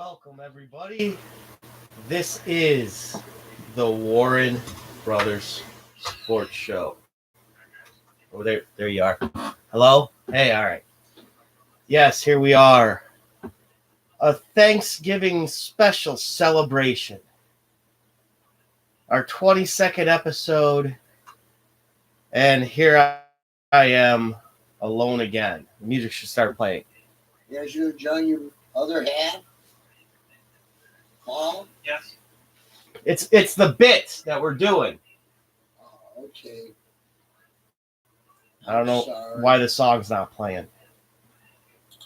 Welcome, everybody. This is the Warren Brothers Sports Show. Oh, there you are. Hello? Hey, all right. Yes, here we are. A Thanksgiving special celebration. Our 22nd episode. And here I am alone again. The music should start playing. There's you, John, your other half. Paul? Yes. It's the bit that we're doing. Oh, okay. I don't know why the song's not playing.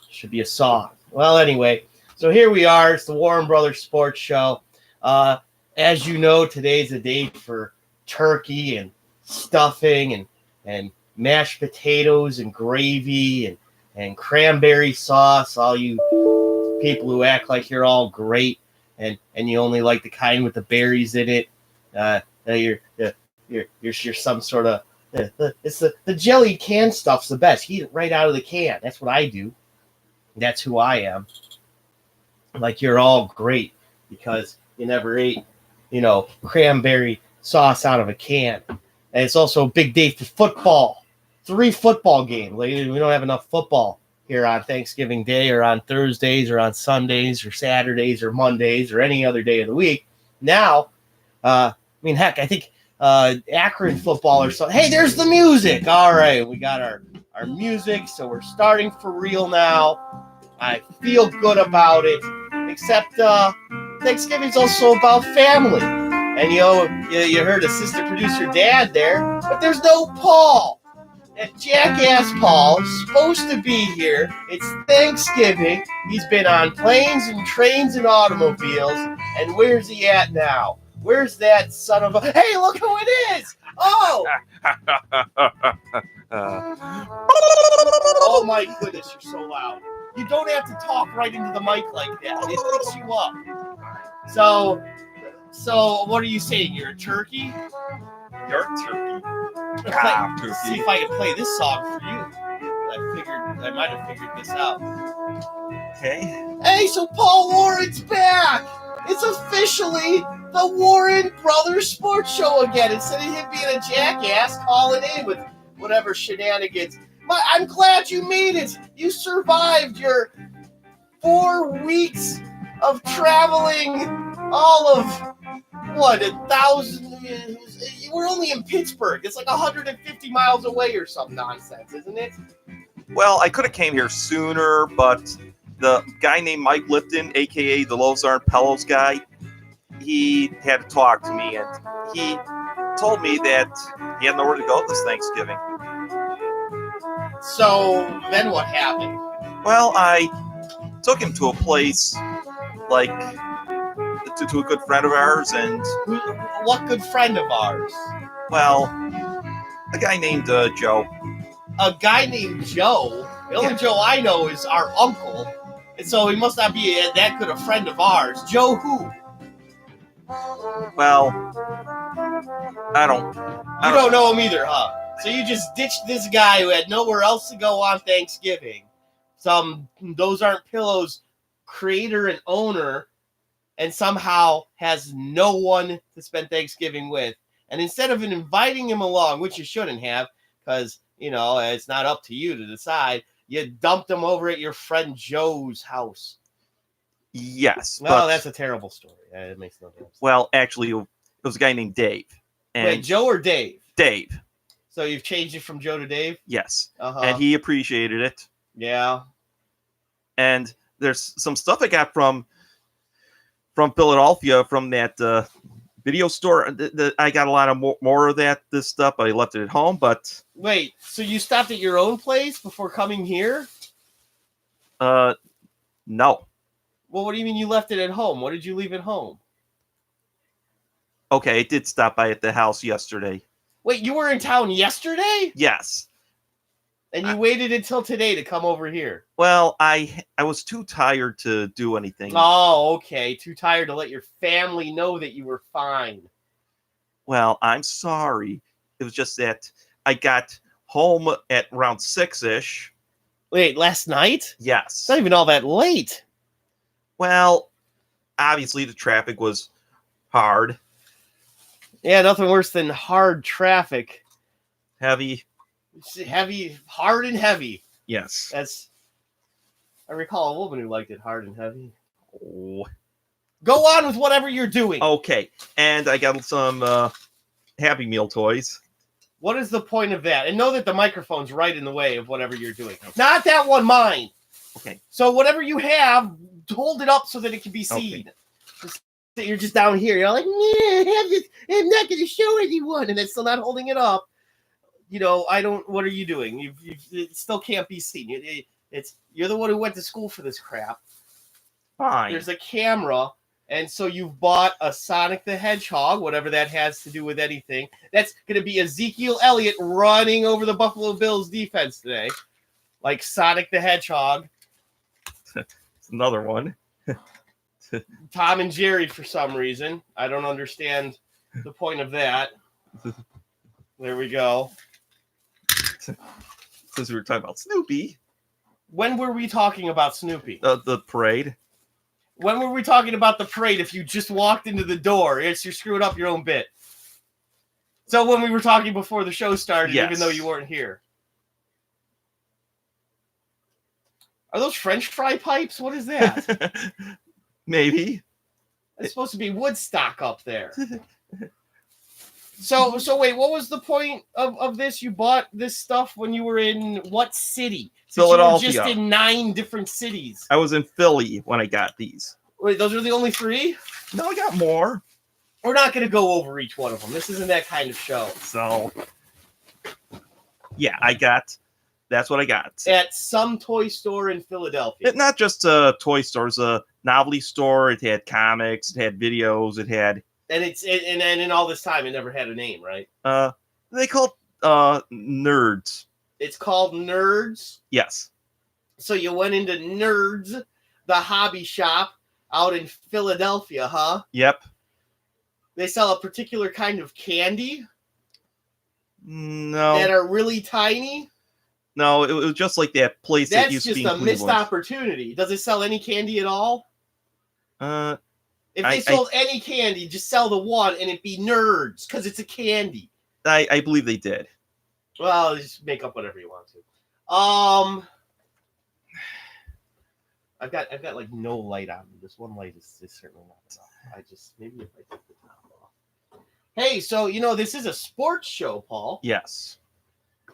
Should be a song. Well, anyway, so here we are. It's the Warren Brothers Sports Show. As you know, today's a day for turkey and stuffing and mashed potatoes and gravy and cranberry sauce. All you people who act like you're all great and you only like the kind with the berries in it. You're some sort of it's the jelly can stuff's the best. Eat it right out of the can. That's what I do. That's who I am. Like you're all great because you never ate, cranberry sauce out of a can. And it's also a big day for football. 3 football games. We don't have enough football here on Thanksgiving Day or on Thursdays or on Sundays or Saturdays or Mondays or any other day of the week. Now, heck, I think Akron football or something. Hey, there's the music. All right, we got our music, so we're starting for real now. I feel good about it, except Thanksgiving's also about family. And you heard assistant producer Dad there, but there's no Paul. That jackass Paul is supposed to be here. It's Thanksgiving. He's been on planes and trains and automobiles. And where's he at now? Where's that son of a... Hey, look who it is! Oh! Oh my goodness, you're so loud. You don't have to talk right into the mic like that. It picks you up. So what are you saying? You're a turkey? You're a turkey. Let's see if I can play this song for you. I might have figured this out. Okay. Hey, so Paul Warren's back. It's officially the Warren Brothers Sports Show again. Instead of him being a jackass, calling in with whatever shenanigans. But I'm glad you made it. You survived your 4 weeks of traveling all of, 1,000... You were only in Pittsburgh. It's like 150 miles away or some nonsense, isn't it? Well, I could have came here sooner, but the guy named Mike Lipton, a.k.a. the Loaves Aren't Pillows guy, he had to talk to me, and he told me that he had nowhere to go this Thanksgiving. So then what happened? Well, I took him to a place, like, to a good friend of ours, and... What good friend of ours? Well, a guy named Joe. A guy named Joe? The only Joe I know is our uncle, and so he must not be that good a friend of ours. Joe who? Well, I don't know him either, huh? So you just ditched this guy who had nowhere else to go on Thanksgiving. Those Aren't Pillows creator and owner, and somehow has no one to spend Thanksgiving with. And instead of inviting him along, which you shouldn't have, because, it's not up to you to decide, you dumped him over at your friend Joe's house. Yes. Well, that's a terrible story. It makes no sense. Well, actually, it was a guy named Dave. And wait, Joe or Dave? Dave. So you've changed it from Joe to Dave? Yes. Uh-huh. And he appreciated it. Yeah. And there's some stuff I got from Philadelphia, from that video store. I got a lot of more of this stuff, but I left it at home. But wait, so you stopped at your own place before coming here? No. Well, what do you mean you left it at home? What did you leave at home? Okay, I did stop by at the house yesterday. Wait, you were in town yesterday? Yes. And you waited until today to come over here? Well, I was too tired to do anything. Oh, okay. Too tired to let your family know that you were fine. Well, I'm sorry. It was just that I got home at around 6-ish. Wait, last night? Yes. It's not even all that late. Well, obviously the traffic was hard, Yeah, nothing worse than hard traffic. heavy. Heavy, hard and heavy. Yes. I recall a woman who liked it hard and heavy. Oh. Go on with whatever you're doing. Okay, and I got some Happy Meal toys. What is the point of that? And know that the microphone's right in the way of whatever you're doing. Not that one, mine. Okay. So whatever you have, hold it up so that it can be seen. Okay. You're just down here. You're like, I'm not going to show anyone, and it's still not holding it up. What are you doing? It still can't be seen. You're the one who went to school for this crap. Fine. There's a camera, and so you've bought a Sonic the Hedgehog, whatever that has to do with anything. That's going to be Ezekiel Elliott running over the Buffalo Bills defense today, like Sonic the Hedgehog. It's another one. Tom and Jerry for some reason. I don't understand the point of that. There we go. Since we were talking about Snoopy. When were we talking about Snoopy? The parade. When were we talking about the parade if you just walked into the door? You're screwing up your own bit. So when we were talking before the show started, Yes. even though you weren't here. Are those French fry pipes? What is that? Maybe. It's supposed to be Woodstock up there. So wait, what was the point of this? You bought this stuff when you were in what city? Since Philadelphia. you were just in 9 different cities. I was in Philly when I got these. Wait, those are the only 3? No, I got more. We're not going to go over each one of them. This isn't that kind of show. So, yeah, that's what I got. At some toy store in Philadelphia. Not just a toy store, it's a novelty store. It had comics, it had videos, it had... And in all this time, it never had a name, right? They called Nerds. It's called Nerds. Yes. So you went into Nerds, the hobby shop out in Philadelphia, huh? Yep. They sell a particular kind of candy No. that are really tiny. No, it was just like that place that That's used to just be in a missed Cleveland. opportunity. Does it sell any candy at all? If they I sold any candy, just sell the one and it'd be Nerds because it's a candy. I believe they did. Well, just make up whatever you want to. I've got like no light on me. This one light is certainly not enough. Maybe if I take the top off. Hey, so this is a sports show, Paul. Yes.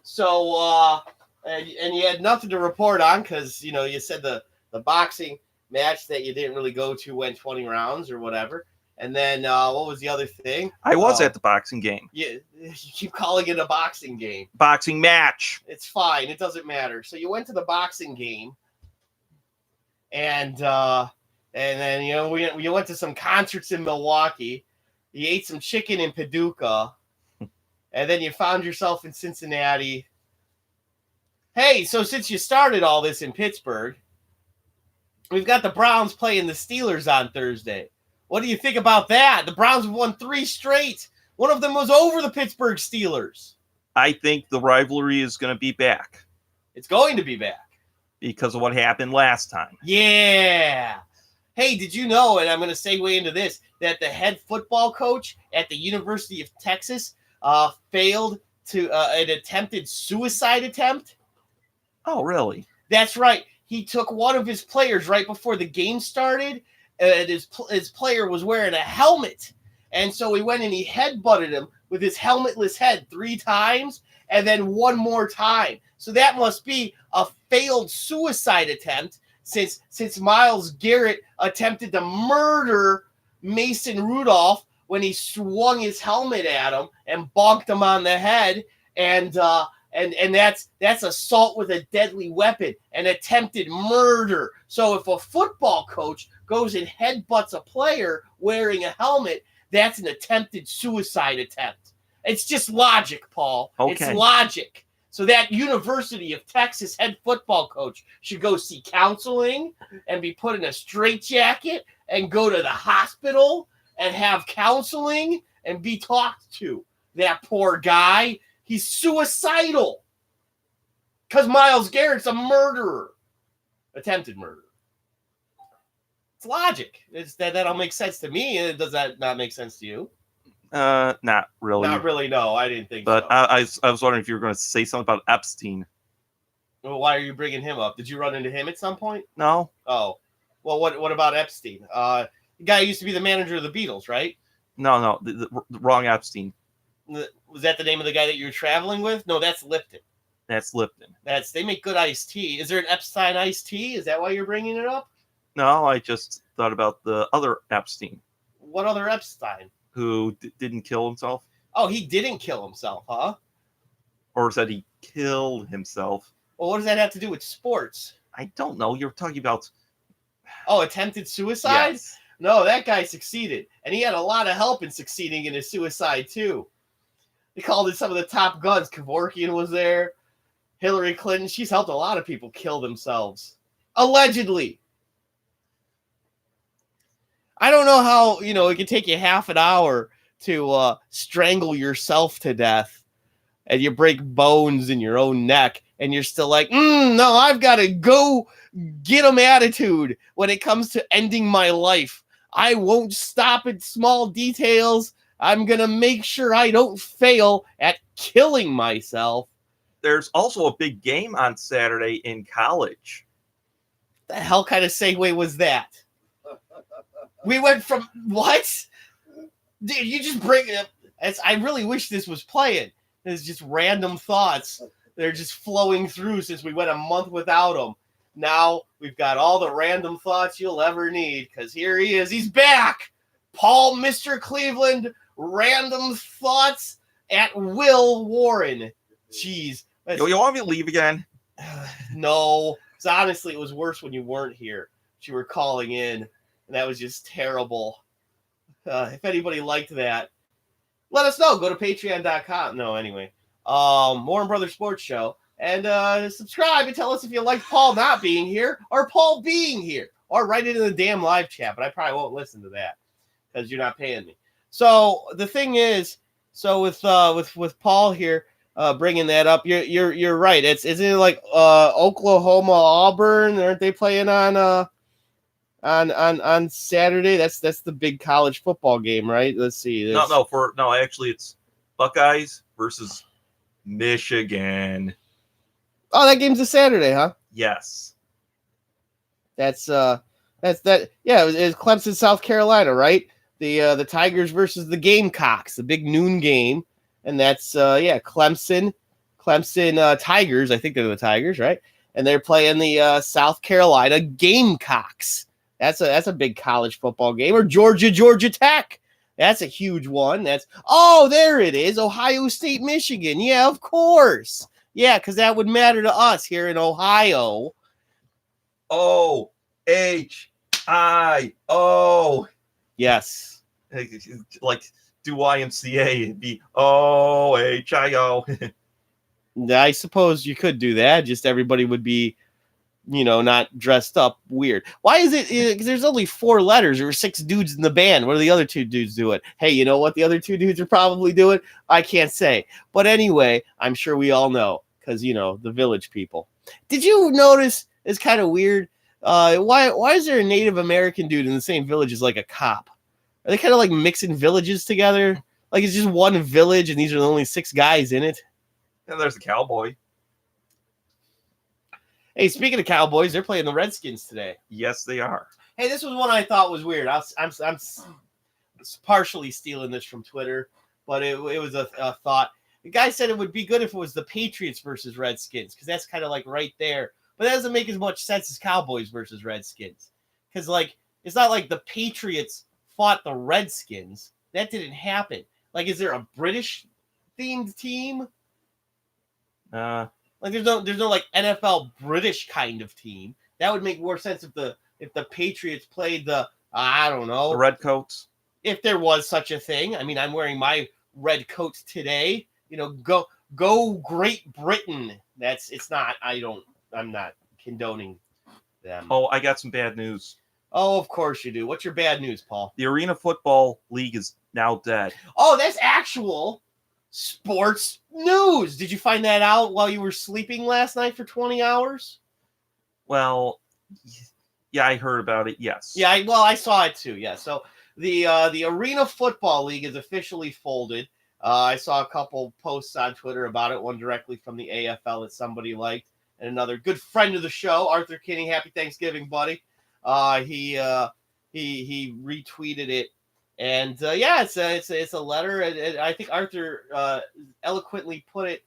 So and you had nothing to report on because you said the boxing match that you didn't really go to went 20 rounds or whatever. And then what was the other thing? I was at the boxing game. You keep calling it a boxing game. Boxing match. It's fine. It doesn't matter. So you went to the boxing game, and then you went to some concerts in Milwaukee. You ate some chicken in Paducah, and then you found yourself in Cincinnati. Hey, so since you started all this in Pittsburgh, we've got the Browns playing the Steelers on Thursday. What do you think about that? The Browns have won 3 straight. One of them was over the Pittsburgh Steelers. I think the rivalry is going to be back It's going to be back. because of what happened last time. Yeah. Hey, did you know, and I'm going to segue into this, that the head football coach at the University of Texas failed to an attempted suicide attempt? Oh, really? That's right. He took one of his players right before the game started, and his player was wearing a helmet. And so he went and he headbutted him with his helmetless head 3 times and then one more time. So that must be a failed suicide attempt since Myles Garrett attempted to murder Mason Rudolph when he swung his helmet at him and bonked him on the head. And that's assault with a deadly weapon, an attempted murder. So if a football coach goes and headbutts a player wearing a helmet, that's an attempted suicide attempt. It's just logic, Paul. Okay. It's logic. So that University of Texas head football coach should go see counseling and be put in a straitjacket and go to the hospital and have counseling and be talked to. That poor guy. He's suicidal because Myles Garrett's a murderer, attempted murder. It's logic. It's that all makes sense to me. And does that not make sense to you? Not really. Not really. No, I didn't think But so. I was wondering if you were going to say something about Epstein. Well, why are you bringing him up? Did you run into him at some point? No. Oh, well, what about Epstein? The guy who used to be the manager of the Beatles, right? No, the wrong Epstein. Was that the name of the guy that you were traveling with? No, that's Lipton. That's Lipton. They make good iced tea. Is there an Epstein iced tea? Is that why you're bringing it up? No, I just thought about the other Epstein. What other Epstein? Who didn't kill himself? Oh, he didn't kill himself, huh? Or said he killed himself? Well, what does that have to do with sports? I don't know. You're talking about... Oh, attempted suicide? Yes. No, that guy succeeded. And he had a lot of help in succeeding in his suicide, too. They called it some of the top guns. Kevorkian was there. Hillary Clinton. She's helped a lot of people kill themselves. Allegedly. I don't know how, it can take you half an hour to strangle yourself to death. And you break bones in your own neck. And you're still like, no, I've got to go get 'em attitude when it comes to ending my life. I won't stop at small details. I'm going to make sure I don't fail at killing myself. There's also a big game on Saturday in college. The hell kind of segue was that? We went from what? Dude, you just bring it up. I really wish this was playing. It's just random thoughts. They're just flowing through since we went a month without them. Now we've got all the random thoughts you'll ever need because here he is. He's back. Paul, Mr. Cleveland, random thoughts at Will Warren. Jeez. You want me to leave again? No. Because honestly, it was worse when you weren't here. You were calling in, and that was just terrible. If anybody liked that, let us know. Go to patreon.com. No, anyway. Warren Brothers Sports Show. And subscribe and tell us if you like Paul not being here or Paul being here. Or write it in the damn live chat, but I probably won't listen to that because you're not paying me. So the thing is, with Paul here bringing that up, you're right. Isn't it like Oklahoma Auburn? Aren't they playing on Saturday? That's the big college football game, right? Let's see. Actually it's Buckeyes versus Michigan. Oh, that game's a Saturday, huh? Yes. That's that. Yeah, it was Clemson, South Carolina, right? The Tigers versus the Gamecocks, the big noon game, and that's Clemson Tigers. I think they're the Tigers, right? And they're playing the South Carolina Gamecocks. That's a big college football game. Or Georgia Tech. That's a huge one. There it is. Ohio State, Michigan. Yeah, of course. Yeah, because that would matter to us here in Ohio. OHIO. Yes. Like do YMCA, it'd be OHIO. I suppose you could do that. Just everybody would be, not dressed up weird. Why is it? Because there's only 4 letters. There were 6 dudes in the band. What are the other 2 dudes doing? Hey, you know what the other 2 dudes are probably doing? I can't say. But anyway, I'm sure we all know because, the village people. Did you notice? It's kind of weird. Why is there a Native American dude in the same village as like a cop? Are they kind of like mixing villages together? Like it's just one village and these are the only 6 guys in it? And there's the cowboy. Hey, speaking of Cowboys, they're playing the Redskins today. Yes, they are. Hey, this was one I thought was weird. I'm partially stealing this from Twitter, but it was a thought. The guy said it would be good if it was the Patriots versus Redskins because that's kind of like right there. But that doesn't make as much sense as Cowboys versus Redskins because it's not like the Patriots fought the Redskins. That didn't happen. Like, is there a British themed team? Like there's no like NFL British kind of team. That would make more sense if the Patriots played the Redcoats. If there was such a thing. I mean, I'm wearing my red coat today. Go Great Britain. I'm not condoning them. Oh, I got some bad news. Oh, of course you do. What's your bad news, Paul? The Arena Football League is now dead. Oh, that's actual sports news. Did you find that out while you were sleeping last night for 20 hours? Well, Yeah, I heard about it. Yes. Yeah, I saw it too. Yeah, so the Arena Football League is officially folded. I saw a couple posts on Twitter about it. One directly from the AFL that somebody liked, and another good friend of the show, Arthur Kinney. Happy Thanksgiving, buddy. He retweeted it, and yeah, it's a letter, and I think Arthur eloquently put it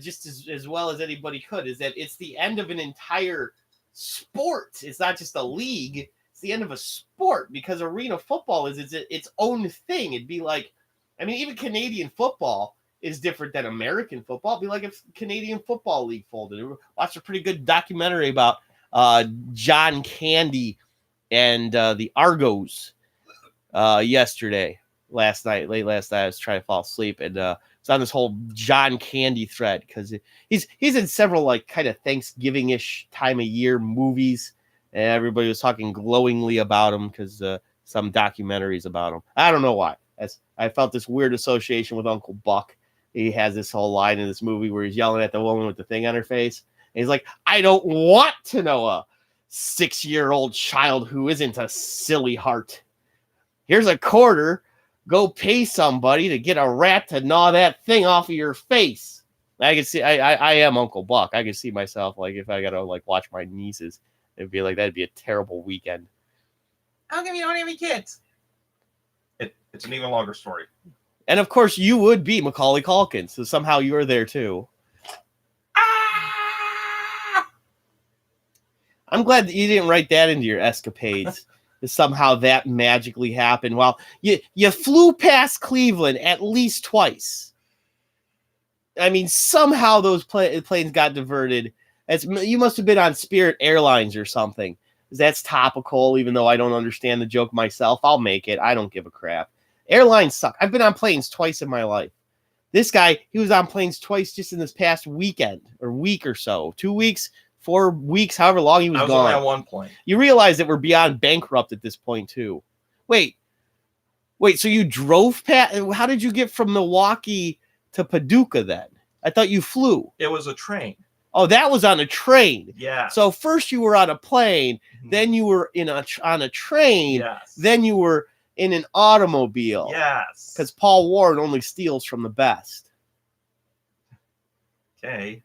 just as well as anybody could. Is that it's the end of an entire sport. It's not just a league. It's the end of a sport because arena football is its own thing. It'd be like, I mean, even Canadian football is different than American football. It'd be like if Canadian Football League folded. Watched a pretty good documentary about John Candy and the Argos late last night. I was trying to fall asleep, and it's on this whole John Candy thread because he's in several like kind of Thanksgiving-ish time of year movies, and everybody was talking glowingly about him because some documentaries about him. I don't know why. I felt this weird association with Uncle Buck. He has this whole line in this movie where he's yelling at the woman with the thing on her face. And he's like, I don't want to know a 6-year-old child who isn't a silly heart. Here's a quarter. Go pay somebody to get a rat to gnaw that thing off of your face. I can see, I am Uncle Buck. I can see myself, like, if I got to, like, watch my nieces, it'd be like, that'd be a terrible weekend. How come you don't have any kids? It's an even longer story. And, of course, you would be Macaulay Culkin, so somehow you're there, too. Ah! I'm glad that you didn't write that into your escapades. Somehow that magically happened. Well, you flew past Cleveland at least twice. I mean, somehow those planes got diverted. You must have been on Spirit Airlines or something. That's topical, even though I don't understand the joke myself. I'll make it. I don't give a crap. Airlines suck. I've been on planes twice in my life. This guy, he was on planes twice just in this past weekend or week or so. 2 weeks, 4 weeks, however long he was gone. Only on one plane. You realize that we're beyond bankrupt at this point, too. Wait, so you drove past? How did you get from Milwaukee to Paducah then? I thought you flew. It was a train. Oh, that was on a train. Yeah. So first you were on a plane, then you were on a train, yes. Then you were in an automobile. Yes. Because Paul Warren only steals from the best. Okay.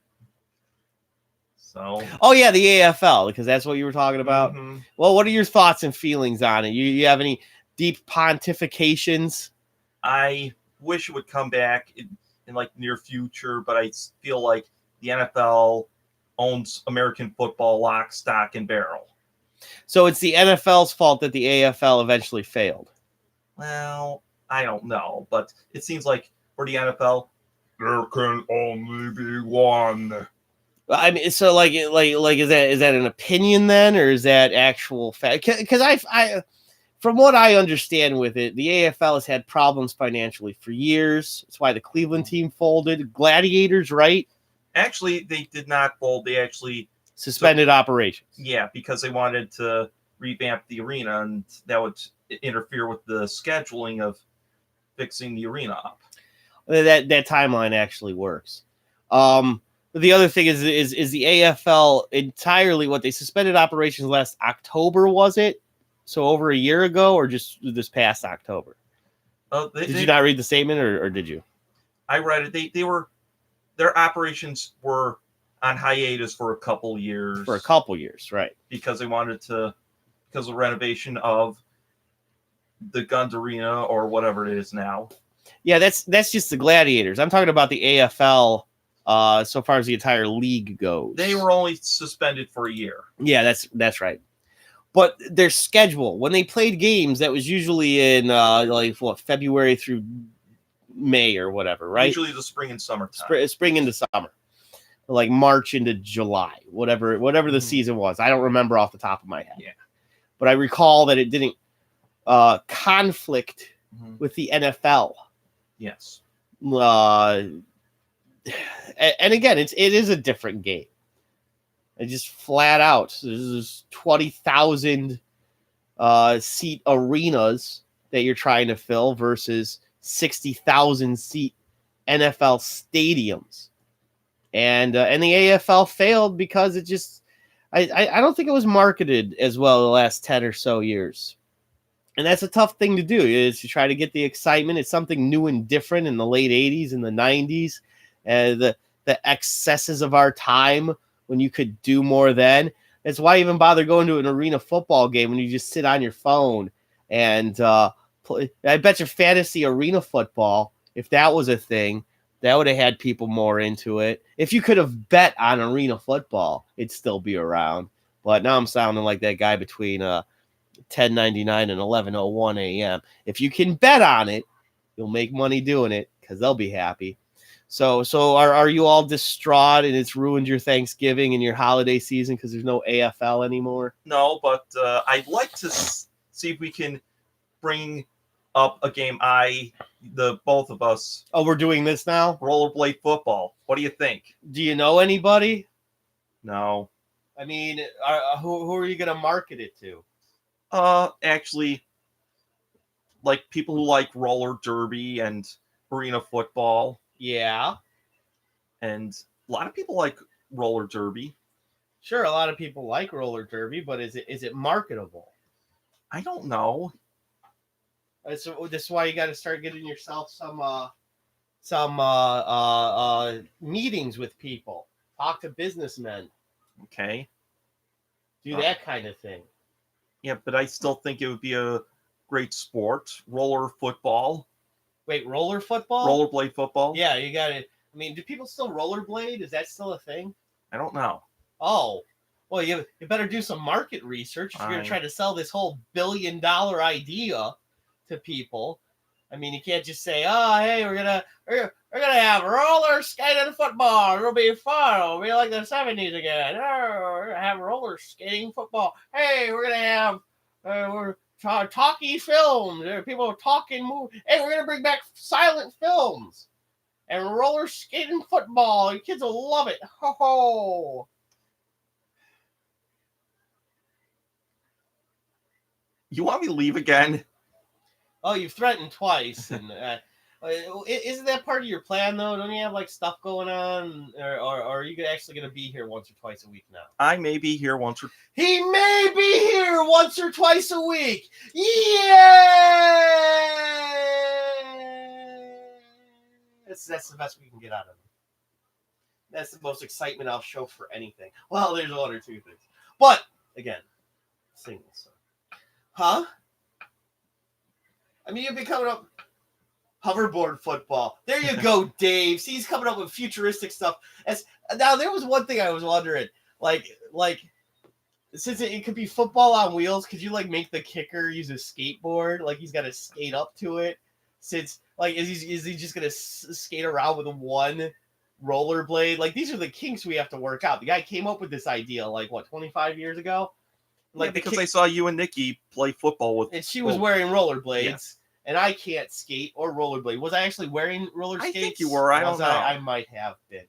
So. Oh yeah, the AFL, because that's what you were talking about. Mm-hmm. Well, what are your thoughts and feelings on it? You have any deep pontifications? I wish it would come back in like near future, but I feel like the NFL owns American football lock, stock, and barrel. So it's the NFL's fault that the AFL eventually failed. Well, I don't know, but it seems like for the NFL, there can only be one. I mean, so like is that an opinion then, or is that actual fact? Because I from what I understand with it, the AFL has had problems financially for years. That's why the Cleveland team folded. Gladiators, right? Actually, they did not fold. They actually suspended operations. Yeah, because they wanted to revamp the arena, and that would interfere with the scheduling of fixing the arena up. That timeline actually works. The other thing is the AFL entirely what they suspended operations last October, was it? So over a year ago, or just this past October? Did you not read the statement, or did you? I read it. Their operations were on hiatus for a couple years. For a couple years, right? Because they wanted to, because of renovation of the Guns Arena or whatever it is now. Yeah, that's just the Gladiators. I'm talking about the AFL. So far as the entire league goes, they were only suspended for a year. Yeah, that's right. But their schedule, when they played games, that was usually in February through May or whatever, right? Usually the spring and summer time. Spring into summer, like March into July, whatever the season was. I don't remember off the top of my head. Yeah, but I recall that it didn't conflict with the NFL. Yes. And again, it is a different game. It just flat out. There's 20,000 seat arenas that you're trying to fill versus 60,000 seat NFL stadiums. And the AFL failed because it just, I don't think it was marketed as well the last 10 or so years. And that's a tough thing to do, is to try to get the excitement. It's something new and different in the late 80s and the 90s. The excesses of our time when you could do more then. That's why even bother going to an arena football game when you just sit on your phone and play. I bet you fantasy arena football, if that was a thing, that would have had people more into it. If you could have bet on arena football, it'd still be around. But now I'm sounding like that guy between 10:99 and 11:01 a.m. If you can bet on it, you'll make money doing it because they'll be happy. So are you all distraught and it's ruined your Thanksgiving and your holiday season because there's no AFL anymore? No, but I'd like to see if we can bring up a game. The both of us. Oh, we're doing this now? Rollerblade football. What do you think? Do you know anybody? No. I mean, who are you going to market it to? Actually, like people who like roller derby and arena football. Yeah. And a lot of people like roller derby. Sure, a lot of people like roller derby, but is it marketable? I don't know. So this is why you got to start getting yourself some meetings with people. Talk to businessmen. Okay. Do that kind of thing. Yeah, but I still think it would be a great sport. Roller football. Wait, roller football? Rollerblade football? Yeah, you got it. I mean, do people still rollerblade? Is that still a thing? I don't know. Oh, well, you better do some market research if you're going to try to sell this whole $1 billion idea to people. I mean, you can't just say, "Oh, hey, we're gonna have roller skating football. It'll be fun. It'll be like the '70s again. Oh, we're gonna have roller skating football. Hey, we're gonna have talkie films. People talking movies. Hey, we're gonna bring back silent films and roller skating football. The kids will love it. Ho ho." You want me to leave again? Oh, you've threatened twice, and isn't that part of your plan though? Don't you have like stuff going on, or are you actually going to be here once or twice a week now? I may be here once or. He may be here once or twice a week. Yeah, that's the best we can get out of him. That's the most excitement I'll show for anything. Well, there's one or two things, but again, singles. Huh? I mean, you've been coming up hoverboard football. There you go, Dave. See, he's coming up with futuristic stuff. Now, there was one thing I was wondering, like since it could be football on wheels, could you like make the kicker use a skateboard? Like he's got to skate up to it. Since like is he just gonna skate around with one rollerblade? Like these are the kinks we have to work out. The guy came up with this idea like what 25 years ago. Like because I saw you and Nikki play football with, and she was wearing rollerblades, yes. And I can't skate or rollerblade. Was I actually wearing roller skates? I think you were. I don't know. I might have been.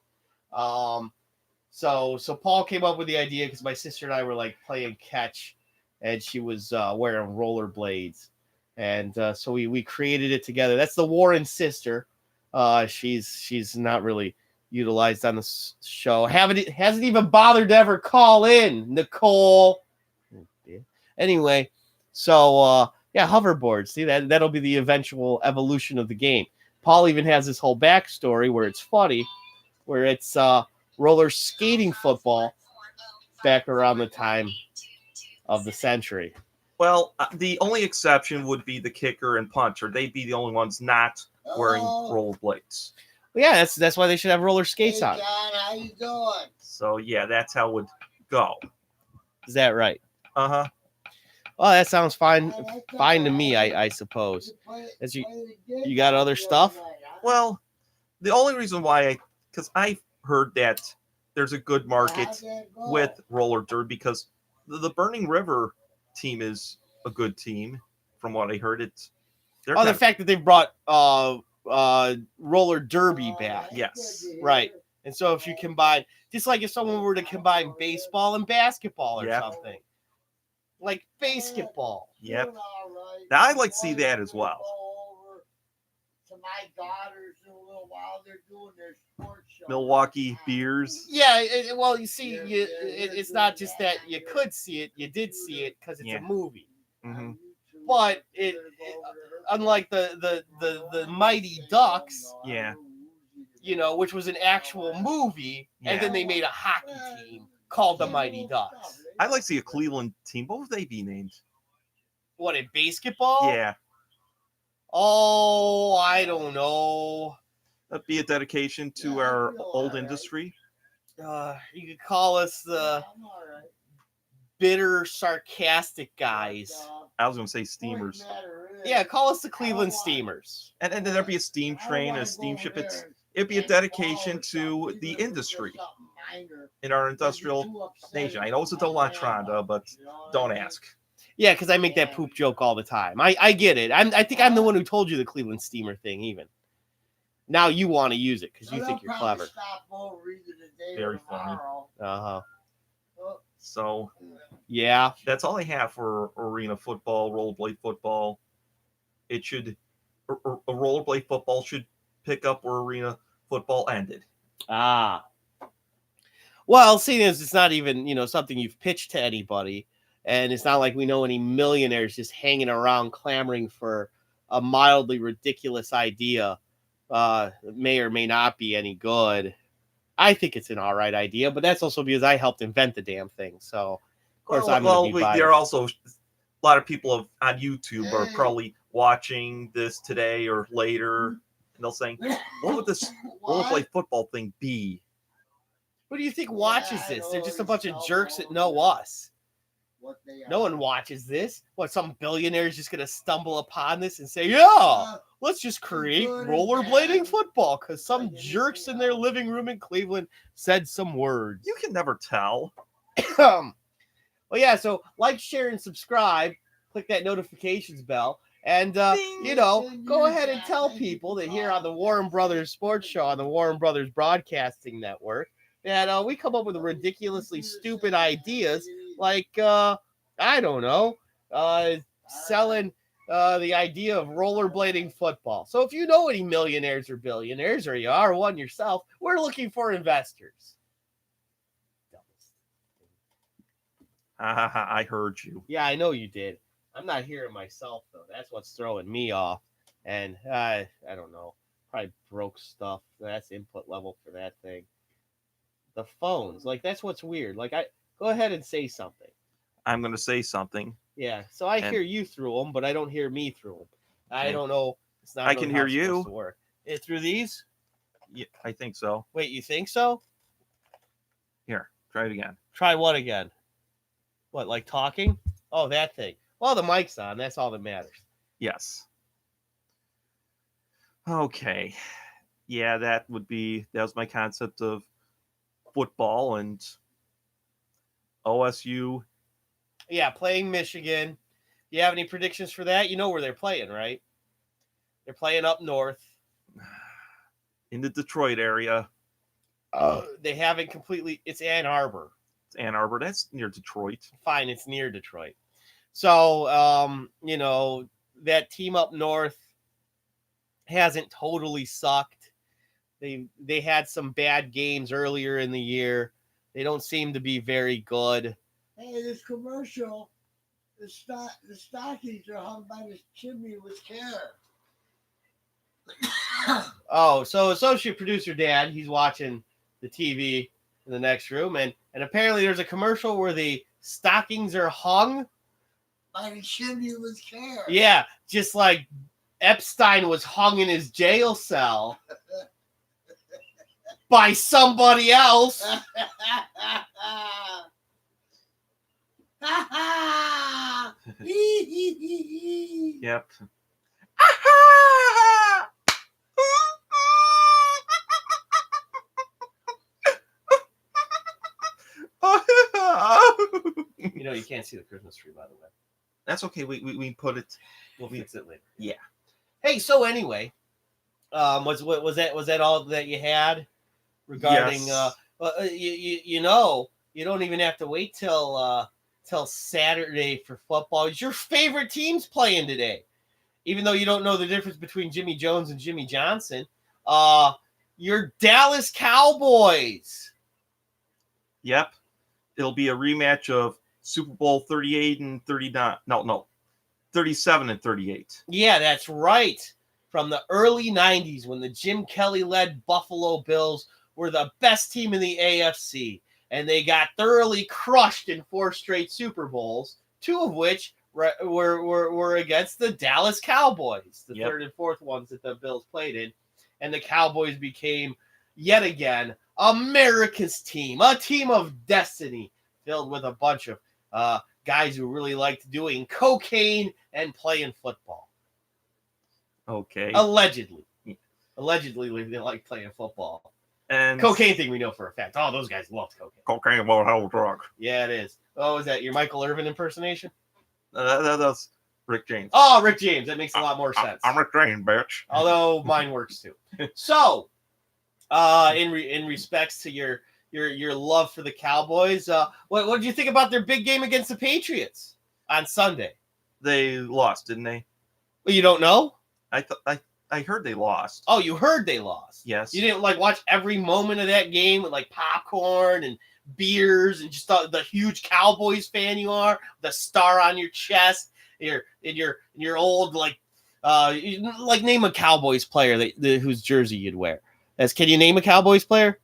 So Paul came up with the idea because my sister and I were like playing catch, and she was wearing rollerblades, and so we created it together. That's the Warren sister. She's not really utilized on the show. Hasn't even bothered to ever call in, Nicole. Anyway, so yeah, hoverboards. See, that'll be the eventual evolution of the game. Paul even has this whole backstory where it's funny, where it's roller skating football back around the time of the century. Well, the only exception would be the kicker and puncher. They'd be the only ones not wearing rollerblades. Well, yeah, that's why they should have roller skates on. Hey, John, how you doing? So yeah, that's how it would go. Is that right? Uh-huh. Well, that sounds fine to me, I suppose. You got other stuff? Well, the only reason why because I've heard that there's a good market with roller derby because the Burning River team is a good team, from what I heard. The fact that they brought roller derby back. Yes. Right. And so if you combine, just like if someone were to combine baseball and basketball or something. Like basketball. Yep. Now I'd like to see that as well. To my daughters in a little while, they're doing their sports show Milwaukee beers. Yeah, well, you see, it's not just that you could see it; you did see it because it's Yeah. a movie. Hmm. But unlike the Mighty Ducks, Yeah. which was an actual movie, and then they made a hockey team called the Mighty Ducks. I'd like to see a Cleveland team. What would they be named? What, in basketball? Yeah. Oh, I don't know. That'd be a dedication to our old industry. You could call us the bitter, sarcastic guys. I was going to say steamers. Yeah, call us the Cleveland Steamers. And then there'd be a steam train, a steamship. It'd be a dedication to the industry in our industrial nation. I know it's a Dolatronda, but don't ask. Yeah, because I make that poop joke all the time. I get it. I think I'm the one who told you the Cleveland Steamer thing, even. Now you want to use it because you think you're clever. Very funny. Uh-huh. So, yeah. That's all I have for arena football, rollerblade football. A rollerblade football should pick up where arena football ended. Ah. Well, seeing as it's not even, something you've pitched to anybody, and it's not like we know any millionaires just hanging around clamoring for a mildly ridiculous idea, may or may not be any good. I think it's an all right idea, but that's also because I helped invent the damn thing. So, of course, I'm going to be biased. There are also a lot of people on YouTube are probably watching this today or later, and they'll say, "What would this rollerblade football thing be?" Who do you think watches this? They're just a bunch of jerks that know us. No one watches this. What, some billionaire is just going to stumble upon this and say, yeah, let's just create rollerblading football because some jerks in their living room in Cleveland said some words. You can never tell. Well, yeah, so like, share, and subscribe. Click that notifications bell. And, go ahead and tell people that here on the Warren Brothers Sports Show on the Warren Brothers Broadcasting Network that we come up with ridiculously stupid ideas like, I don't know, selling the idea of rollerblading football. So if you know any millionaires or billionaires, or you are one yourself, we're looking for investors. I heard you. Yeah, I know you did. I'm not hearing myself, though. That's what's throwing me off. And I don't know. Probably broke stuff. That's input level for that thing. The phones. Like, that's what's weird. Like, go ahead and say something. I'm going to say something. Yeah, so I hear you through them, but I don't hear me through them. I don't know. It's not. I can hear you. To work. Through these? Yeah, I think so. Wait, you think so? Here, try it again. Try what again? What, like talking? Oh, that thing. Well, the mic's on. That's all that matters. Yes. Okay. Yeah, that was my concept of football and OSU. Yeah, playing Michigan. You have any predictions for that? You know where they're playing, right? They're playing up north. In the Detroit area. They haven't completely... It's Ann Arbor. It's Ann Arbor. That's near Detroit. Fine, it's near Detroit. So, that team up north hasn't totally sucked. They had some bad games earlier in the year. They don't seem to be very good. Hey, this commercial, the stockings are hung by this chimney with care. Oh, so associate producer Dan, he's watching the TV in the next room, and apparently there's a commercial where the stockings are hung by the chimney with care. Yeah, just like Epstein was hung in his jail cell by somebody else. Yep. You can't see the Christmas tree, by the way. That's okay. We put it. We'll fix it later. Yeah. Hey, so anyway, was that all that you had regarding? Yes. You don't even have to wait till Saturday for football. It's your favorite team's playing today, even though you don't know the difference between Jimmy Jones and Jimmy Johnson. your Dallas Cowboys. Yep. It'll be a rematch of Super Bowl 38 and 39. No. 37 and 38. Yeah, that's right. From the early 90s when the Jim Kelly-led Buffalo Bills were the best team in the AFC. And they got thoroughly crushed in 4 straight Super Bowls, 2 of which were against the Dallas Cowboys, the third and fourth ones that the Bills played in. And the Cowboys became, yet again, America's team, a team of destiny filled with a bunch of guys who really liked doing cocaine and playing football. Okay. Allegedly, they like playing football. And cocaine thing we know for a fact. Oh, those guys love cocaine. Cocaine was a hell of a drug. Yeah, it is. Oh, is that your Michael Irvin impersonation? That's Rick James. Oh, Rick James. That makes a lot more sense. I'm Rick James, bitch. Although mine works too. So, in respects to your love for the Cowboys, what did you think about their big game against the Patriots on Sunday? They lost, didn't they? Well, you don't know? I heard they lost. Oh, you heard they lost. Yes. You didn't watch every moment of that game with popcorn and beers and just the huge Cowboys fan you are, the star on your chest, your old name a Cowboys player whose jersey you'd wear. Can you name a Cowboys player?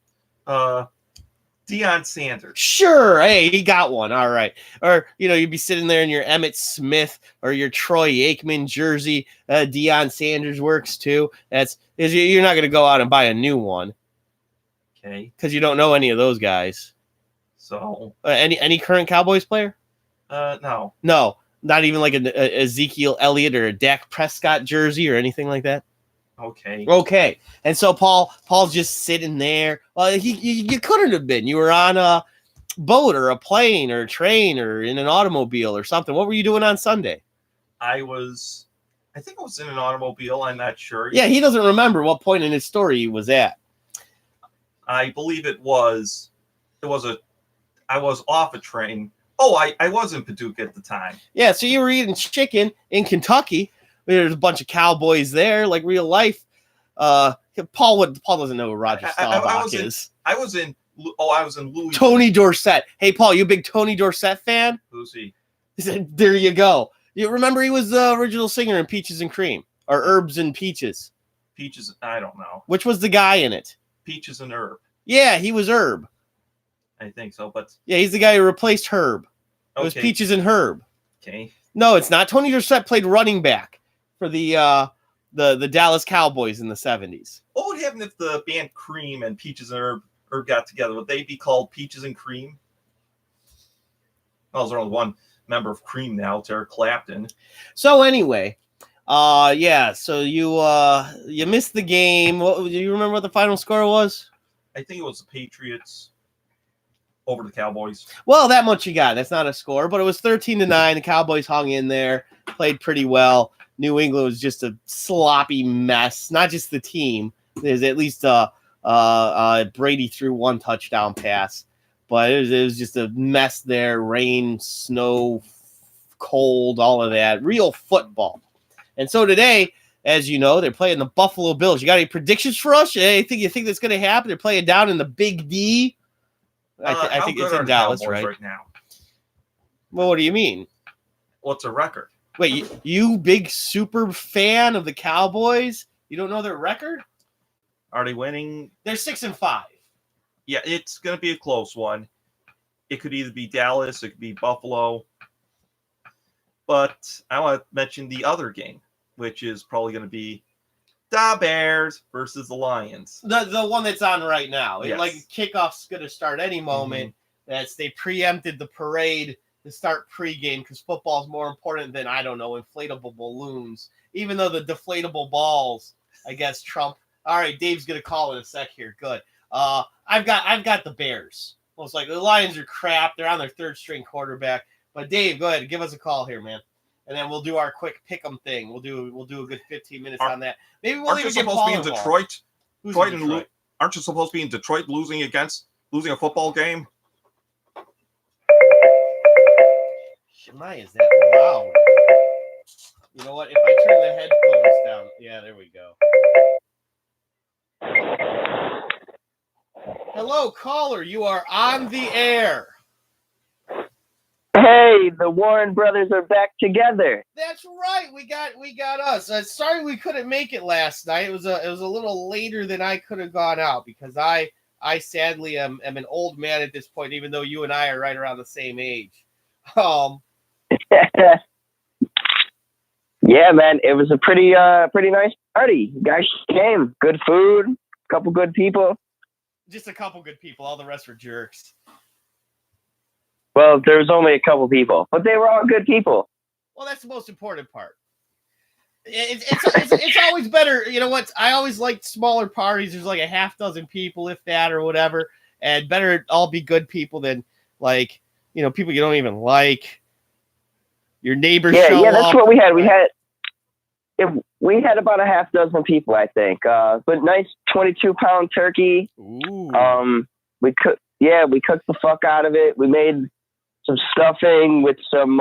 Deion Sanders. Sure. Hey, he got one. All right. Or, you'd be sitting there in your Emmitt Smith or your Troy Aikman jersey. Deion Sanders works too. You're not going to go out and buy a new one. Okay. Because you don't know any of those guys. So. Any current Cowboys player? No. No. Not even like a Ezekiel Elliott or a Dak Prescott jersey or anything like that? Okay. And so Paul's just sitting there. Well, you couldn't have been. You were on a boat or a plane or a train or in an automobile or something. What were you doing on Sunday? I think I was in an automobile. I'm not sure. Yeah, he doesn't remember what point in his story he was at. I believe I was off a train. Oh, I was in Paducah at the time. Yeah, so you were eating chicken in Kentucky. There's a bunch of Cowboys there, like real life. Paul doesn't know who Roger Staubach is. I was in Louisville. Tony Dorsett. Hey, Paul, you a big Tony Dorsett fan? Who's he? There you go. You remember he was the original singer in Peaches and Cream or Herbs and Peaches? Peaches, I don't know. Which was the guy in it? Peaches and Herb. Yeah, he was Herb. I think so, but yeah, he's the guy who replaced Herb. It was Peaches and Herb. Okay. No, it's not. Tony Dorsett played running back for the Dallas Cowboys in the 70s. What would happen if the band Cream and Peaches and Herb got together? Would they be called Peaches and Cream? Well, there's only one member of Cream now, it's Eric Clapton. So anyway, so you missed the game. Do you remember what the final score was? I think it was the Patriots over the Cowboys. Well, that much you got. That's not a score, but it was 13-9. The Cowboys hung in there, played pretty well. New England was just a sloppy mess. Not just the team. There's at least Brady threw one touchdown pass, but it was just a mess there. Rain, snow, cold, all of that. Real football. And so today, as you know, they're playing the Buffalo Bills. You got any predictions for us? You think that's going to happen? They're playing down in the Big D. I think it's in Dallas, right now. Well, what do you mean? What's a record? Wait, you big super fan of the Cowboys? You don't know their record? Are they winning? They're 6-5. Yeah, it's going to be a close one. It could either be Dallas, it could be Buffalo. But I want to mention the other game, which is probably going to be the Bears versus the Lions. The one that's on right now. Yes. Kickoff's going to start any moment. Mm-hmm. They preempted the parade to start pregame because football is more important than, I don't know, inflatable balloons. Even though the deflatable balls, I guess, trump. All right, Dave's going to call in a sec here. Good. I've got the Bears. Well, it's like the Lions are crap. They're on their third string quarterback. But Dave, go ahead, give us a call here, man. And then we'll do our quick pick'em thing. We'll do a good 15 minutes on that. Maybe we'll even get Paul involved. Aren't you supposed to be in Detroit? Aren't you supposed to be in Detroit losing a football game? Shemai, is that loud? You know what? If I turn the headphones down, yeah, there we go. Hello, caller. You are on the air. Hey, the Warren brothers are back together. That's right. We got us. Sorry we couldn't make it last night. It was a little later than I could have gone out because I sadly am an old man at this point, even though you and I are right around the same age. Yeah, man, it was a pretty nice party. Guys came, good food, couple good people. Just a couple good people. All the rest were jerks. Well, there was only a couple people, but they were all good people. Well, that's the most important part. It's always better. You know what? I always liked smaller parties. There's like a half dozen people, if that, or whatever. And better all be good people than like, people you don't even like. Your neighbors show up. Yeah, that's what we had. We had about a half dozen people, I think. But nice 22-pound turkey. Ooh. We cooked the fuck out of it. We made some stuffing with some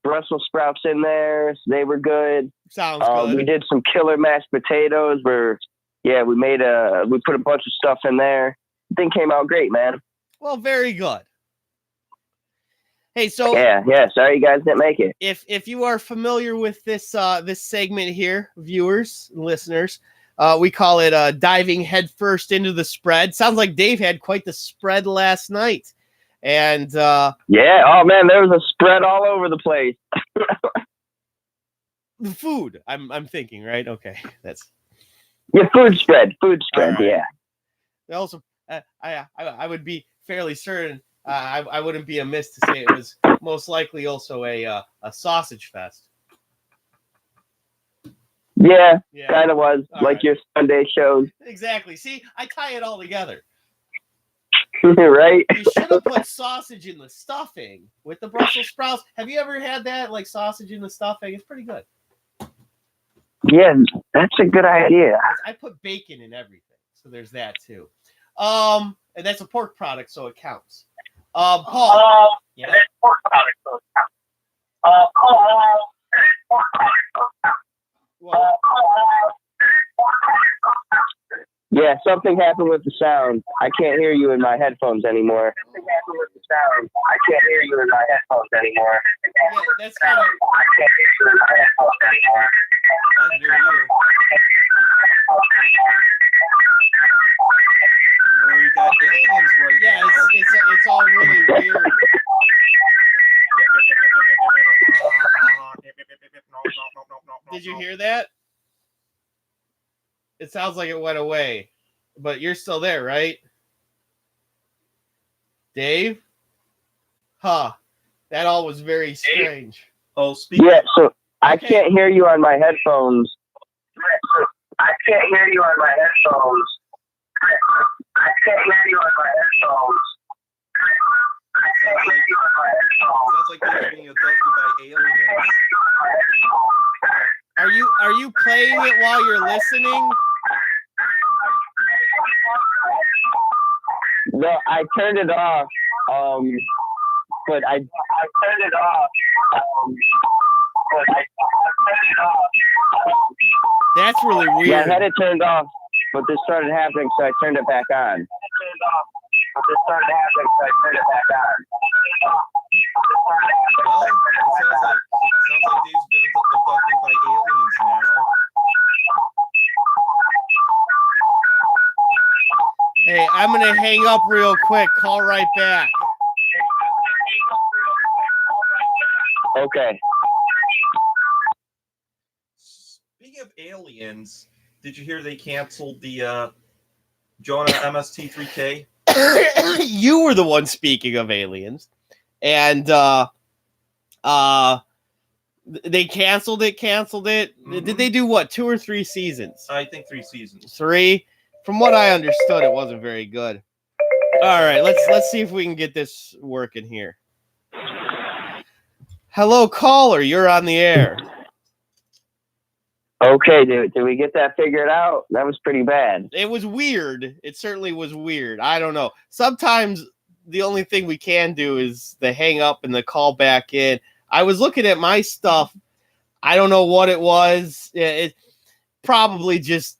Brussels sprouts in there. So they were good. Sounds good. We did some killer mashed potatoes we put a bunch of stuff in there. The thing came out great, man. Well, very good. Hey, so yeah. Sorry you guys didn't make it. If you are familiar with this segment here, viewers and listeners, we call it diving headfirst into the spread. Sounds like Dave had quite the spread last night, and oh man, there was a spread all over the place. The food, I'm thinking, right? Okay, that's food spread. Right. Yeah. Also, I would be fairly certain. I wouldn't be amiss to say it was most likely also a sausage fest. Yeah. Kind of was. All like right. Your Sunday shows. Exactly. See, I tie it all together. Right? You should have put sausage in the stuffing with the Brussels sprouts. Have you ever had that, like sausage in the stuffing? It's pretty good. Yeah, that's a good idea. I put bacon in everything, so there's that too. And that's a pork product, so it counts. Paul. Yeah. Yeah, something happened with the sound. I can't hear you in my headphones anymore. Yeah, that's kind of. I can't hear you in my headphones anymore. I can hear you. Well, we got aliens right Yeah, now. it's all really weird. Did you hear that? It sounds like it went away, but you're still there, right? Dave? Huh. That all was very strange. Oh, Yeah, so I Okay. can't hear you on my headphones. Sounds like they're being abducted by aliens. Are you playing it while you're listening? No, I turned it off. But I turned it off. That's really weird. Yeah, I had it turned off, but this started happening, so I turned it back on. Well, it sounds like Dave's been abducted by aliens now. Hey, I'm going to hang up real quick. Call right back. Okay. Speaking of aliens, did you hear they canceled the Jonah MST3K? You were the one speaking of aliens. And they canceled it. Mm-hmm. Did they do what, 2 or 3 seasons? I think 3 seasons. 3. From what I understood, it wasn't very good. All right, let's see if we can get this working here. Hello, caller. You're on the air. Okay, did we get that figured out? That was pretty bad. It was weird. It certainly was weird. I don't know. Sometimes the only thing we can do is the hang up and the call back in. I was looking at my stuff. I don't know what it was. It probably just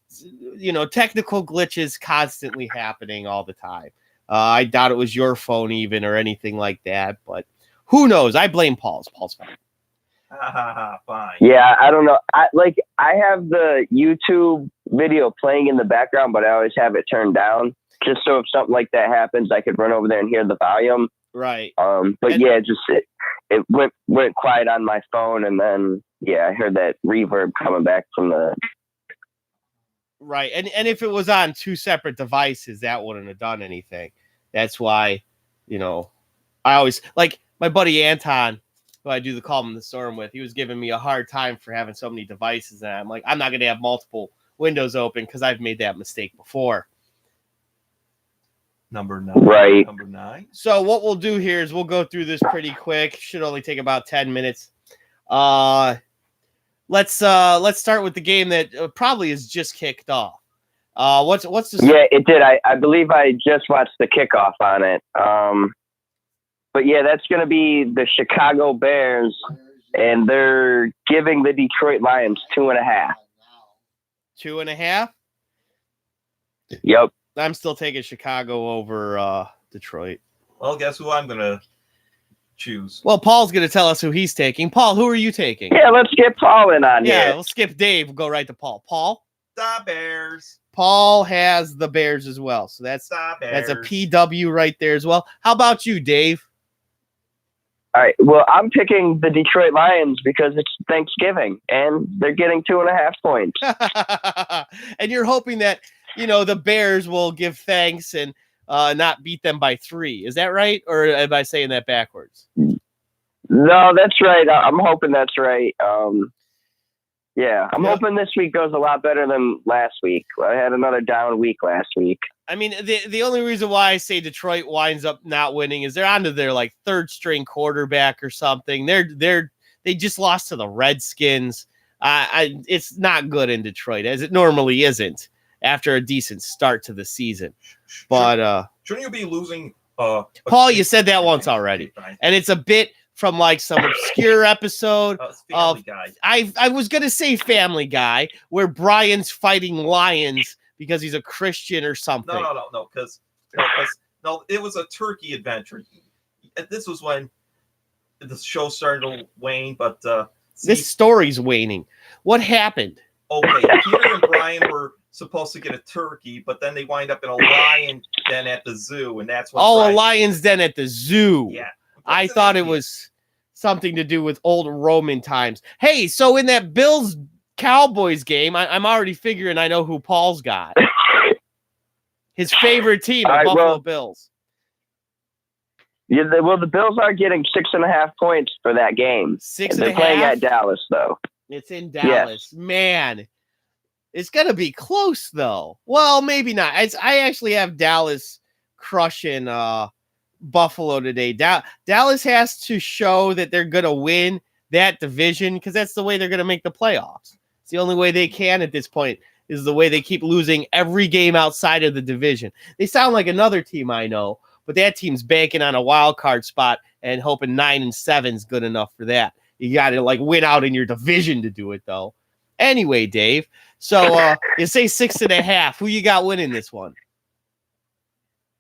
technical glitches constantly happening all the time. I doubt it was your phone even or anything like that, but who knows? I blame Paul's. Paul's fine. Fine. Yeah, I don't know. I have the YouTube video playing in the background, but I always have it turned down just so if something like that happens, I could run over there and hear the volume. Right. But yeah, just it went quiet on my phone, and then I heard that reverb coming back from the. Right, and if it was on two separate devices, that wouldn't have done anything. That's why, I always like my buddy Anton, who I do the Calm in the Storm with. He was giving me a hard time for having so many devices, and I'm like, I'm not going to have multiple windows open because I've made that mistake before. Number 9. Right. Number 9. So what we'll do here is we'll go through this pretty quick. Should only take about 10 minutes. Let's start with the game that probably is just kicked off. What's the? Yeah, it did. I believe I just watched the kickoff on it. But yeah, that's going to be the Chicago Bears, and they're giving the Detroit Lions 2.5. 2.5. Yep. I'm still taking Chicago over Detroit. Well, guess who I'm going to choose? Well, Paul's going to tell us who he's taking. Paul, who are you taking? Yeah, let's get Paul in on here. Yeah, we'll skip Dave. We'll go right to Paul. Paul? The Bears. Paul has the Bears as well. So that's a PW right there as well. How about you, Dave? All right. Well, I'm picking the Detroit Lions because it's Thanksgiving, and they're getting 2.5 points. And you're hoping that, the Bears will give thanks and not beat them by 3. Is that right? Or am I saying that backwards? No, that's right. I'm hoping that's right. I'm hoping this week goes a lot better than last week. I had another down week last week. I mean, the only reason why I say Detroit winds up not winning is they're onto their third string quarterback or something. They just lost to the Redskins. It's not good in Detroit, as it normally isn't after a decent start to the season. But shouldn't you be losing? Paul, you said that once already, and it's a bit from some obscure episode of Guy. I was gonna say Family Guy, where Brian's fighting lions because he's a Christian or something. No, because it was a turkey adventure. This was when the show started to wane, but this story's waning. What happened? Okay, Peter and Brian were supposed to get a turkey, but then they wind up in a lion den at the zoo, and that's what. A lion's den at the zoo. Yeah, I thought it was something to do with old Roman times. Hey, so in that Bills Cowboys game, I'm already figuring I know who Paul's got. His favorite team, the Buffalo Bills. Yeah, the Bills are getting 6.5 points for that game. 6.5. They're playing at Dallas, though. It's in Dallas. Yes. Man, it's gonna be close though. Well, maybe not. I actually have Dallas crushing Buffalo today. Dallas has to show that they're gonna win that division because that's the way they're gonna make the playoffs. It's the only way they can at this point is the way they keep losing every game outside of the division. They sound like another team I know, but that team's banking on a wild card spot and hoping 9-7 is good enough for that. You got to win out in your division to do it though. Anyway, Dave, so you say 6.5. Who you got winning this one?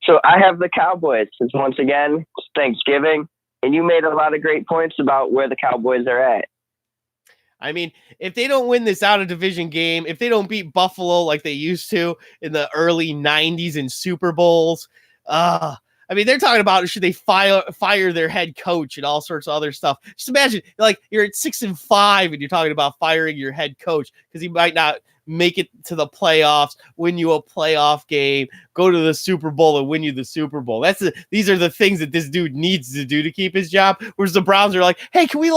So I have the Cowboys, since once again, it's Thanksgiving, and you made a lot of great points about where the Cowboys are at. I mean, if they don't win this out of division game, if they don't beat Buffalo like they used to in the early 90s in Super Bowls, I mean, they're talking about should they fire their head coach and all sorts of other stuff. Just imagine, you're at 6-5 and you're talking about firing your head coach because he might not make it to the playoffs, win you a playoff game, go to the Super Bowl and win you the Super Bowl. These are the things that this dude needs to do to keep his job. Whereas the Browns are like, hey, can we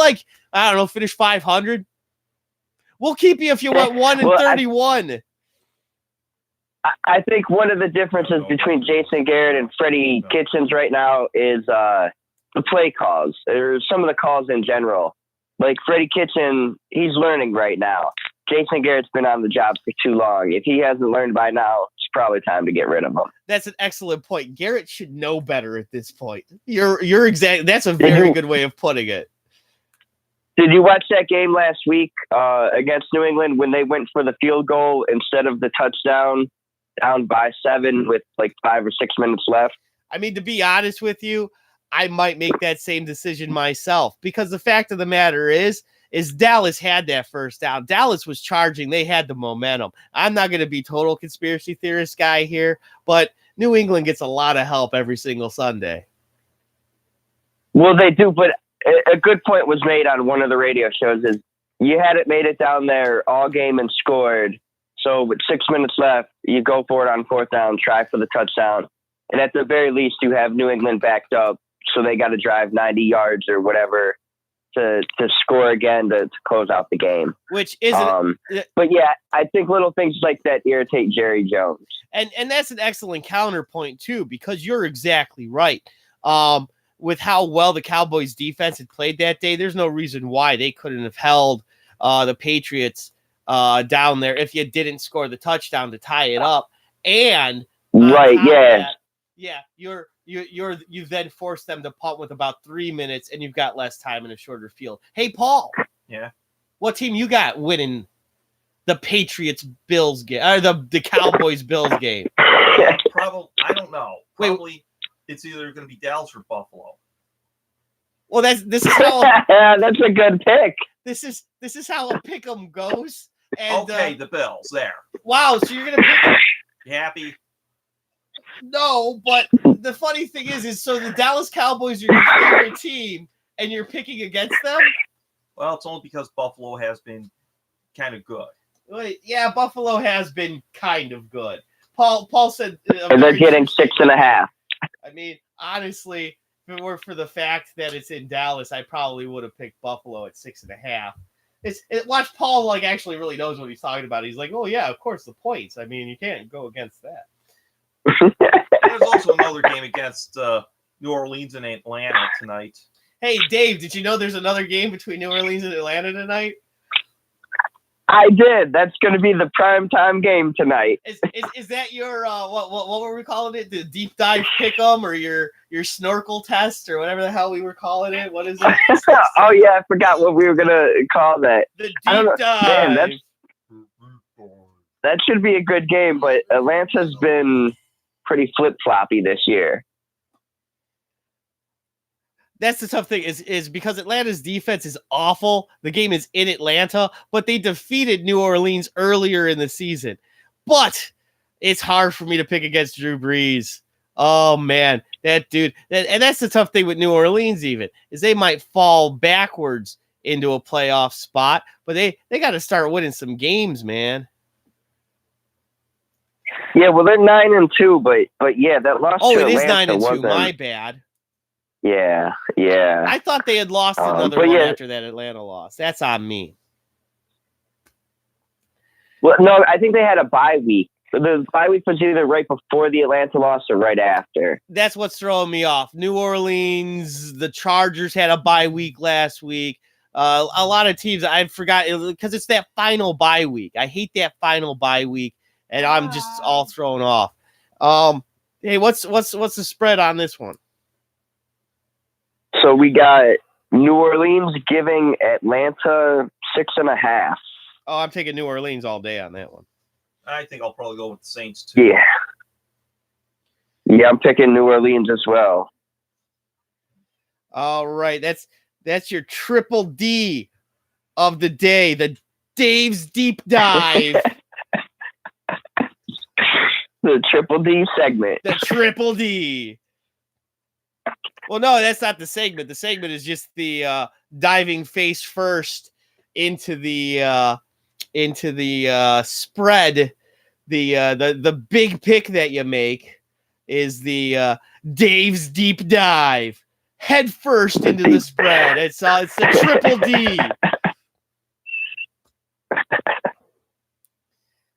finish 500? We'll keep you if you went 1-31. I think one of the differences between Jason Garrett and Freddie Kitchens right now is the play calls, or some of the calls in general. Like Freddie Kitchen, he's learning right now. Jason Garrett's been on the job for too long. If he hasn't learned by now, it's probably time to get rid of him. That's an excellent point. Garrett should know better at this point. You're exact. That's a very good way of putting it. Did you watch that game last week against New England when they went for the field goal instead of the touchdown, down by 7 with like 5 or 6 minutes left? I mean, to be honest with you, I might make that same decision myself, because the fact of the matter is Dallas had that first down. Dallas was charging. They had the momentum. I'm not going to be total conspiracy theorist guy here, but New England gets a lot of help every single Sunday. Well, they do, but a good point was made on one of the radio shows is you hadn't made it down there all game and scored. So with 6 minutes left, you go for it on 4th down, try for the touchdown. And at the very least, you have New England backed up. So they got to drive 90 yards or whatever to score again to close out the game. Which isn't. But yeah, I think little things like that irritate Jerry Jones. And that's an excellent counterpoint too, because you're exactly right. With how well the Cowboys defense had played that day, there's no reason why they couldn't have held the Patriots down there if you didn't score the touchdown to tie it up. And right, yeah. You've then forced them to punt with about 3 minutes, and you've got less time in a shorter field. Hey, Paul. Yeah. What team you got winning the Patriots Bills game or the Cowboys Bills game? Probably, I don't know. Probably it's either going to be Dallas or Buffalo. Well, this is how that's a good pick. This is how a pick'em goes. And, okay, the Bills there. Wow, so you're gonna pick? You happy? No, but the funny thing is so the Dallas Cowboys are your favorite team, and you're picking against them. Well, it's only because Buffalo has been kind of good. Yeah, Buffalo has been kind of good. Paul said, and they're getting 6.5. I mean, honestly, if it were for the fact that it's in Dallas, I probably would have picked Buffalo at 6.5. Watch Paul actually really knows what he's talking about. He's like, oh yeah, of course the points. I mean, you can't go against that. There's also another game against New Orleans and Atlanta tonight. Hey, Dave, did you know there's another game between New Orleans and Atlanta tonight? I did. That's going to be the primetime game tonight. Is that your what were we calling it? The deep dive pick'em or your snorkel test or whatever the hell we were calling it? What is it? Oh yeah, I forgot what we were gonna call that. The deep dive. Man, that should be a good game, but Atlanta's been pretty flip floppy this year. That's the tough thing is because Atlanta's defense is awful. The game is in Atlanta, but they defeated New Orleans earlier in the season. But it's hard for me to pick against Drew Brees. Oh man, that dude. And that's the tough thing with New Orleans even is they might fall backwards into a playoff spot, but they got to start winning some games, man. Yeah, well they're 9-2, but yeah, that loss. Oh, to it is Atlanta 9-2. My bad. Yeah. I thought they had lost another one yeah. after that Atlanta loss. That's on me. Well, no, I think they had a bye week. The bye week was either right before the Atlanta loss or right after. That's what's throwing me off. New Orleans, the Chargers had a bye week last week. A lot of teams, I forgot, because it's that final bye week. I hate that final bye week, and I'm just all thrown off. Hey, what's the spread on this one? So we got New Orleans giving Atlanta 6.5. Oh, I'm taking New Orleans all day on that one. I think I'll probably go with the Saints too. Yeah, I'm picking New Orleans as well. All right, that's your triple D of the day, the Dave's Deep Dive. The triple D segment. The triple D. Well, no, that's not the segment. The segment is just the diving face first into the spread. The big pick that you make is the Dave's Deep Dive, head first into the spread. It's the triple D.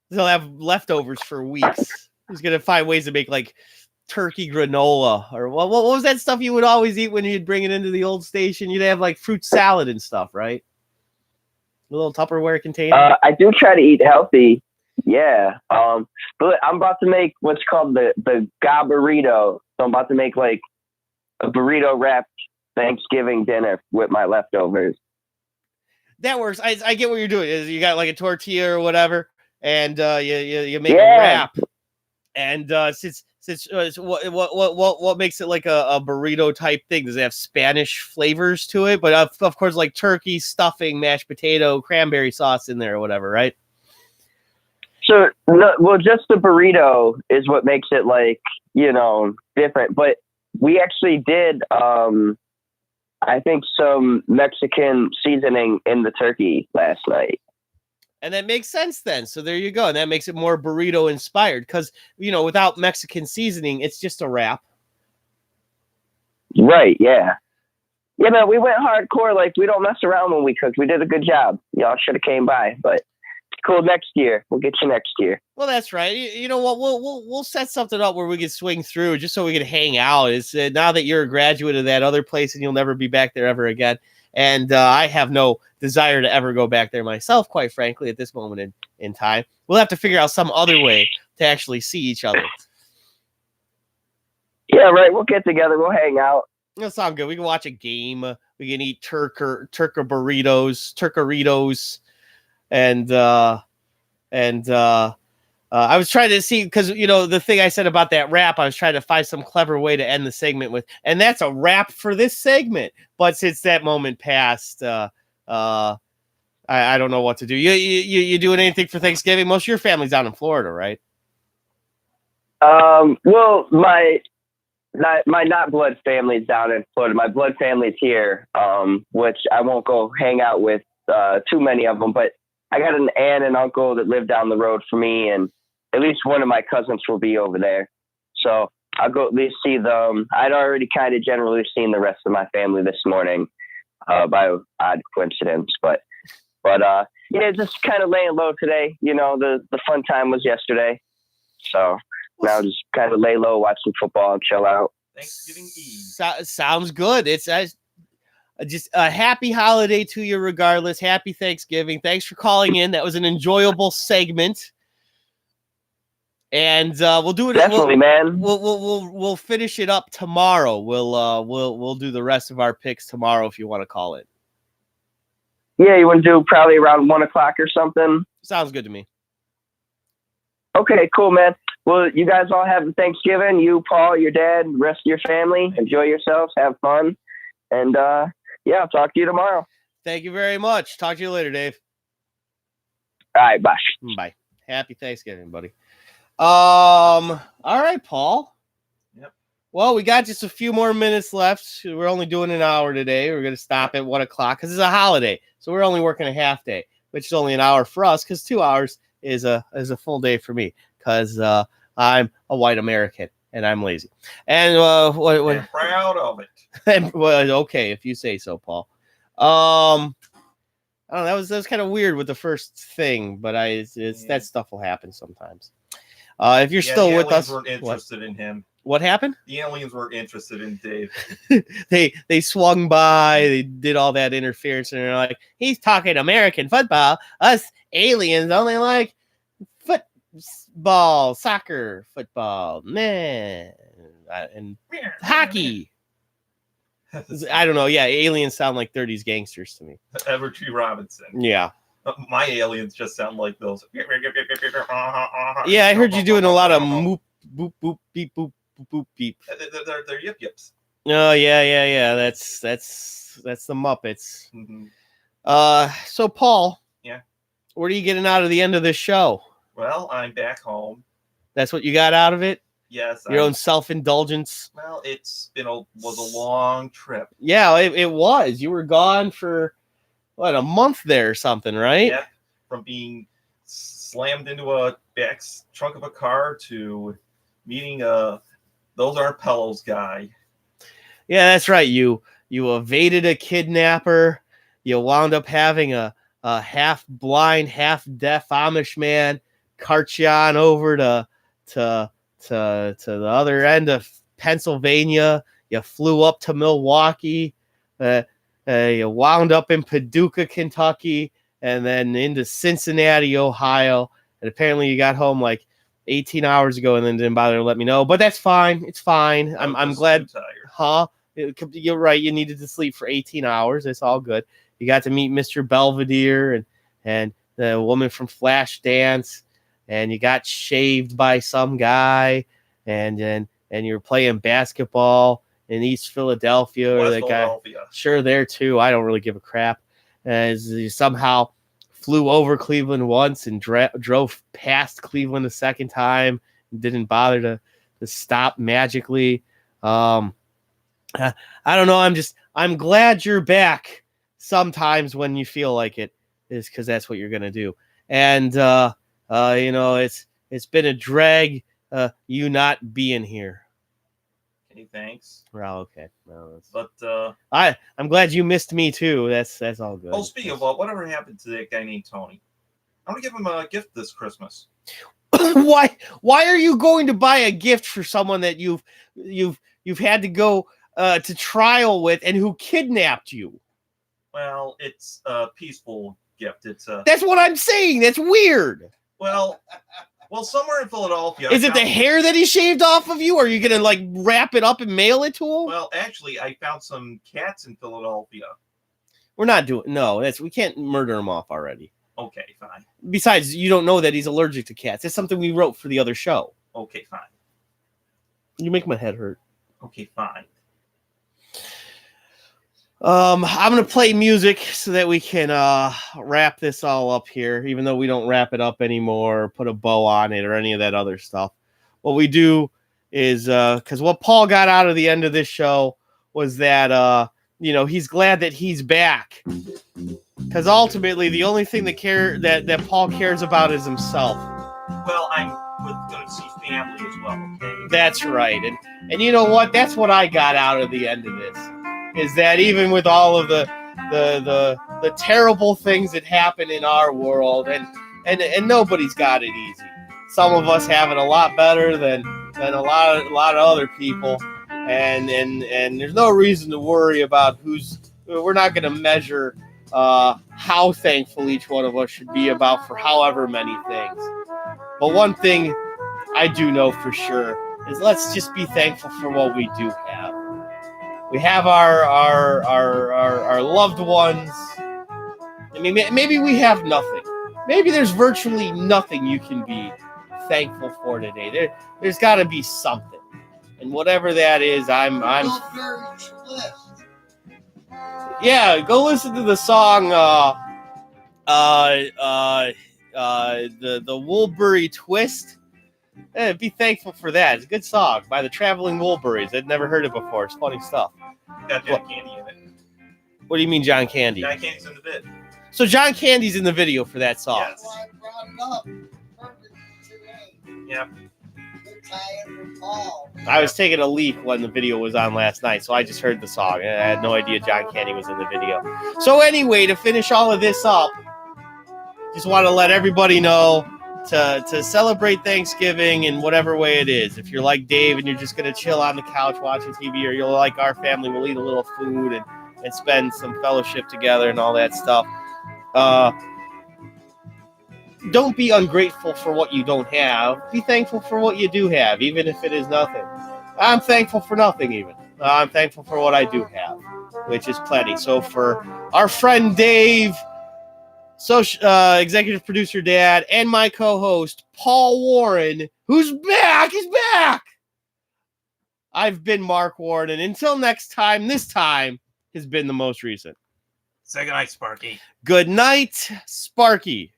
They'll have leftovers for weeks. He's gonna find ways to make turkey granola or what was that stuff you would always eat when you'd bring it into the old station? You'd have fruit salad and stuff, right? A little Tupperware container. I do try to eat healthy. Yeah. But I'm about to make what's called the Gobble. So I'm about to make a burrito wrapped Thanksgiving dinner with my leftovers. That works. I get what you're doing. Is you got like a tortilla or whatever, and you make a Yeah. wrap, and since what makes it like a burrito type thing? Does it have Spanish flavors to it? But of course, like turkey, stuffing, mashed potato, cranberry sauce in there or whatever, right? So, no, well, just the burrito is what makes it like, different. But we actually did, I think, some Mexican seasoning in the turkey last night. And that makes sense then. So there you go. And that makes it more burrito inspired because, without Mexican seasoning, it's just a wrap. Right. Yeah. Yeah, man, we went hardcore. Like, we don't mess around when we cook. We did a good job. Y'all should have came by, but cool. Next year. We'll get you next year. Well, that's right. You know what? We'll set something up where we can swing through just so we can hang out. It's now that you're a graduate of that other place and you'll never be back there ever again. And I have no desire to ever go back there myself, quite frankly, at this moment in time. We'll have to figure out some other way to actually see each other. Yeah, right. We'll get together. We'll hang out. That sounds good. We can watch a game. We can eat turkeritos, and I was trying to see because the thing I said about that rap, I was trying to find some clever way to end the segment with, and that's a wrap for this segment. But since that moment passed, I don't know what to do. You doing anything for Thanksgiving? Most of your family's down in Florida, right? Well, my not blood family's down in Florida. My blood family's here, which I won't go hang out with too many of them. But I got an aunt and uncle that live down the road from me, and at least one of my cousins will be over there. So I'll go at least see them. I'd already kind of generally seen the rest of my family this morning by odd coincidence. But just kind of laying low today. The fun time was yesterday. So now just kind of lay low, watch some football, and chill out. Thanksgiving Eve. Sounds good. It's just a happy holiday to you regardless. Happy Thanksgiving. Thanks for calling in. That was an enjoyable segment. And we'll do it. Definitely, man. We'll finish it up tomorrow. We'll do the rest of our picks tomorrow if you want to call it. Yeah, you want to do probably around 1 o'clock or something? Sounds good to me. Okay, cool, man. Well, you guys all have Thanksgiving. You, Paul, your dad, rest of your family. Enjoy yourselves. Have fun. And I'll talk to you tomorrow. Thank you very much. Talk to you later, Dave. All right, bye. Bye. Happy Thanksgiving, buddy. All right, Paul. Yep. Well, we got just a few more minutes left. We're only doing an hour today. We're going to stop at 1 o'clock because it's a holiday. So we're only working a half day, which is only an hour for us because 2 hours is a full day for me because I'm a white American and I'm lazy. And I'm proud of it. Well, okay, if you say so, Paul. I don't know, that was kind of weird with the first thing, but that stuff will happen sometimes. If you're still with us, weren't interested in him. What happened? The aliens weren't interested in Dave. They swung by, they did all that interference, and they're like, he's talking American football. Us aliens only like football, soccer, football, man, and hockey. I don't know. Yeah, aliens sound like 30s gangsters to me. Edward G. Robinson. Yeah. My aliens just sound like those. Yeah, I heard you doing a lot of moop, boop, boop, beep, boop, boop, boop, beep. They're yip yips. Oh, yeah. That's the Muppets. Mm-hmm. So Paul. Yeah. What are you getting out of the end of this show? Well, I'm back home. That's what you got out of it? Yes. Your own self-indulgence? Well, was a long trip. Yeah, it was. You were gone for a month there or something, right? Yeah. From being slammed into a back trunk of a car to meeting those aren't pillows guy. Yeah, that's right. You evaded a kidnapper. You wound up having a half-blind, half-deaf Amish man cart you on over to the other end of Pennsylvania. You flew up to Milwaukee. You wound up in Paducah, Kentucky, and then into Cincinnati, Ohio. And apparently you got home like 18 hours ago and then didn't bother to let me know. But that's fine. It's fine. I'm glad. Huh? You're right. You needed to sleep for 18 hours. It's all good. you got to meet Mr. Belvedere and the woman from Flashdance, and you got shaved by some guy, and you were playing basketball in East Philadelphia. Or West that guy, Philadelphia. sure, there too. I don't really give a crap. As you somehow flew over Cleveland once and drove past Cleveland a second time, and didn't bother to stop magically. I don't know. I'm glad you're back sometimes when you feel like it, is because that's what you're going to do. And, it's been a drag, you not being here. Okay, thanks. Well, okay. No, But I'm glad you missed me too. That's all good. oh, speaking of whatever happened to that guy named Tony, I want to give him a gift this Christmas. Why are you going to buy a gift for someone that you've had to go to trial with and who kidnapped you? Well, it's a peaceful gift. That's what I'm saying. That's weird. Well, somewhere in Philadelphia. Is it the hair that he shaved off of you? Or are you gonna like wrap it up and mail it to him? Well, actually, I found some cats in Philadelphia. We're not doing. No, we can't murder him off already. Okay, fine. Besides, you don't know that he's allergic to cats. It's something we wrote for the other show. Okay, fine. You make my head hurt. Okay, fine. I'm gonna play music so that we can wrap this all up here, even though we don't wrap it up anymore, or put a bow on it, or any of that other stuff. What we do is because what Paul got out of the end of this show was that he's glad that he's back, because ultimately the only thing that Paul cares about is himself. Well, I'm going to see family as well. Okay. That's right, and you know what? That's what I got out of the end of this. Is that even with all of the terrible things that happen in our world, and nobody's got it easy. Some of us have it a lot better than a lot of other people, and there's no reason to worry about we're not going to measure how thankful each one of us should be about for however many things. But one thing I do know for sure is let's just be thankful for what we do have. We have our loved ones. I mean, maybe we have nothing. Maybe there's virtually nothing you can be thankful for today. There's got to be something, and whatever that is, I'm. Yeah, go listen to the song. The Woolbury Twist. Be thankful for that. It's a good song by the Traveling Woolburys. I'd never heard it before. It's funny stuff. Got John Candy in it. What do you mean, John Candy? John Candy's in the bit. So John Candy's in the video for that song. Yes. Well, I brought it up today. Yep. Good time for Paul. I was taking a leak when the video was on last night, so I just heard the song. I had no idea John Candy was in the video. So anyway, to finish all of this up, just want to let everybody know to celebrate Thanksgiving in whatever way it is. If you're like Dave and you're just going to chill on the couch watching TV, or you're like our family, we'll eat a little food and spend some fellowship together and all that stuff. Don't be ungrateful for what you don't have. Be thankful for what you do have, even if it is nothing. I'm thankful for nothing even. I'm thankful for what I do have, which is plenty. So for our friend Dave, executive producer Dad, and my co-host Paul Warren, who's back, he's back. I've been Mark Warren, and until next time, this time has been the most recent. Say goodnight, Sparky. Good night, Sparky.